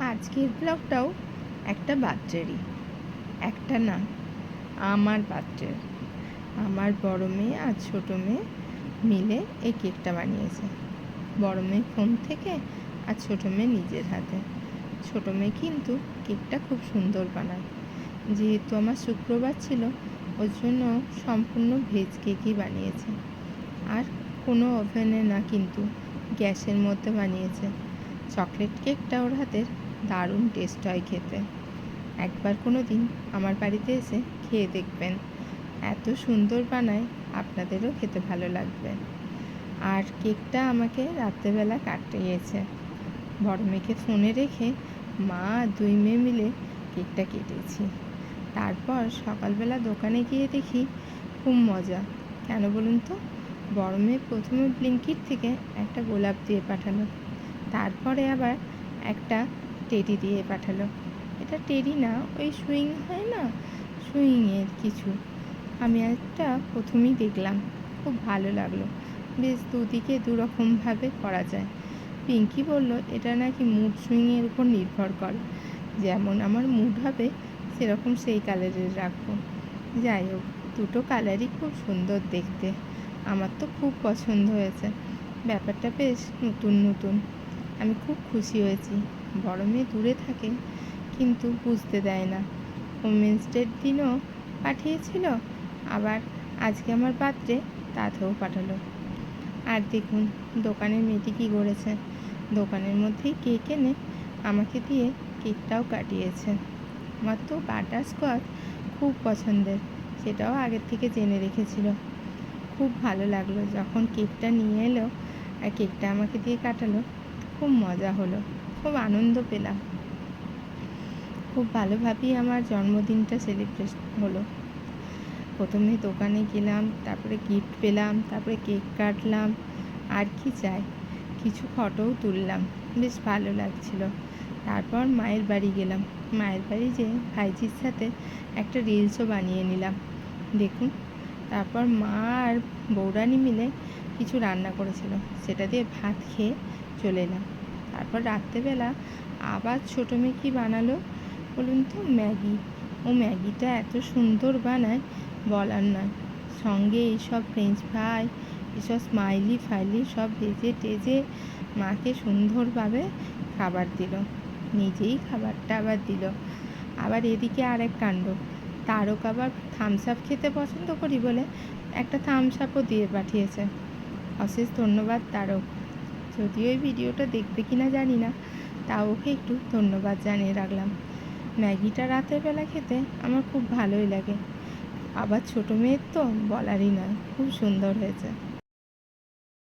আজকের ব্লগটাও একটা বার্থডেরই, একটা না, আমার বার্থডে। আমার বড় মেয়ে আর ছোটো মেয়ে মিলে এই কেকটা বানিয়েছে। বড় মেয়ে ফোন থেকে আর ছোটো মেয়ে নিজের হাতে। ছোটো মেয়ে কিন্তু কেকটা খুব সুন্দর বানায়। যেহেতু আমার শুক্রবার ছিল, ওর জন্য সম্পূর্ণ ভেজ কেকই বানিয়েছে। আর কোনো ওভেনে না, কিন্তু গ্যাসের মধ্যে বানিয়েছে। চকলেট কেকটা ওর হাতের দারুণ টেস্ট হয় খেতে। একবার কোনো দিন আমার বাড়িতে এসে খেয়ে দেখবেন, এত সুন্দর বানায়, আপনাদেরও খেতে ভালো লাগবে। আর কেকটা আমাকে রাত্রেবেলা কাটিয়েছে। বড় মেয়েকে ফোনে রেখে মা দুই মেয়ে মিলে কেকটা কেটেছি। তারপর সকালবেলা দোকানে গিয়ে দেখি খুব মজা। কেন বলুন তো? বড় মেয়ে প্রথমে ব্লিঙ্কিট থেকে একটা গোলাপ দিয়ে পাঠালো, তারপরে আবার একটা টেডি দিয়ে পাঠালো। এটা টেডি না, ওই সুইং হয় না, সুইংয়ের কিছু। আমি একটা প্রথমেই দেখলাম, খুব ভালো লাগলো। বেশ দুদিকে দুরকমভাবে করা যায়। পিঙ্কি বলল এটা নাকি মুড সুইংয়ের উপর নির্ভর করে, যেমন আমার মুড হবে সেরকম সেই কালারের রাখবো। যাই হোক, দুটো কালারই খুব সুন্দর দেখতে। আমার তো খুব পছন্দ হয়েছে। ব্যাপারটা বেশ নতুন নতুন। আমি খুব খুশি হয়েছি। বড় মেয়ে দূরে থাকে, কিন্তু বুঝতে দেয় না। ওমেন্স ডের দিনও পাঠিয়েছিল, আবার আজকে আমার বার্থডে তাতেও পাঠালো। আর দেখুন দোকানের মেয়েটি কী করেছে, দোকানের মধ্যেই কেক এনে আমাকে দিয়ে কেকটাও কাটিয়েছে। আমার তো বাটারস্কচ খুব পছন্দের, সেটাও আগের থেকে জেনে রেখেছিল। খুব ভালো লাগলো যখন কেকটা নিয়ে এলো আর কেকটা আমাকে দিয়ে কাটালো। খুব মজা হলো, খুব আনন্দ পেলাম। খুব ভালোভাবেই আমার জন্মদিনটা সেলিব্রেট হলো। প্রথমে দোকানে গেলাম, তারপরে গিফট পেলাম, তারপরে কেক কাটলাম। আর কি চাই, কিছু ফটোও তুললাম, বেশ ভালো লাগছিল। তারপর মায়ের বাড়ি গেলাম। মায়ের বাড়ি যেয়ে ভাইজির সাথে একটা রিলসও বানিয়ে নিলাম। দেখুন, তারপর মা আর বৌরানি মিলে কিছু রান্না করেছিল, সেটা দিয়ে ভাত খেয়ে চলে এলাম। তারপর রাত্রেবেলা আবার ছোটো মেয়ে কী বানালো বলুন তো? ম্যাগি। ও ম্যাগিটা এত সুন্দর বানায় বলার নয়। সঙ্গে এইসব ফ্রেঞ্চ ফ্রাই, এসব স্মাইলি ফাইলি সব ভেজে টেজে মাকে সুন্দরভাবে খাবার দিল, নিজেই খাবারটা আবার দিল। আবার এদিকে আরেক কাণ্ড, তারক আবার থামস আপ খেতে পছন্দ করি বলে একটা থামস আপও দিয়ে পাঠিয়েছে। অশেষ ধন্যবাদ তারক। যদিও এই ভিডিওটা দেখবে কি না জানি না, তাও ওকে একটু ধন্যবাদ জানিয়ে রাখলাম। ম্যাগিটা রাতের বেলা খেতে আমার খুব ভালোই লাগে। আবার ছোটো মেয়ের তো বলারই নয়, খুব সুন্দর হয়েছে।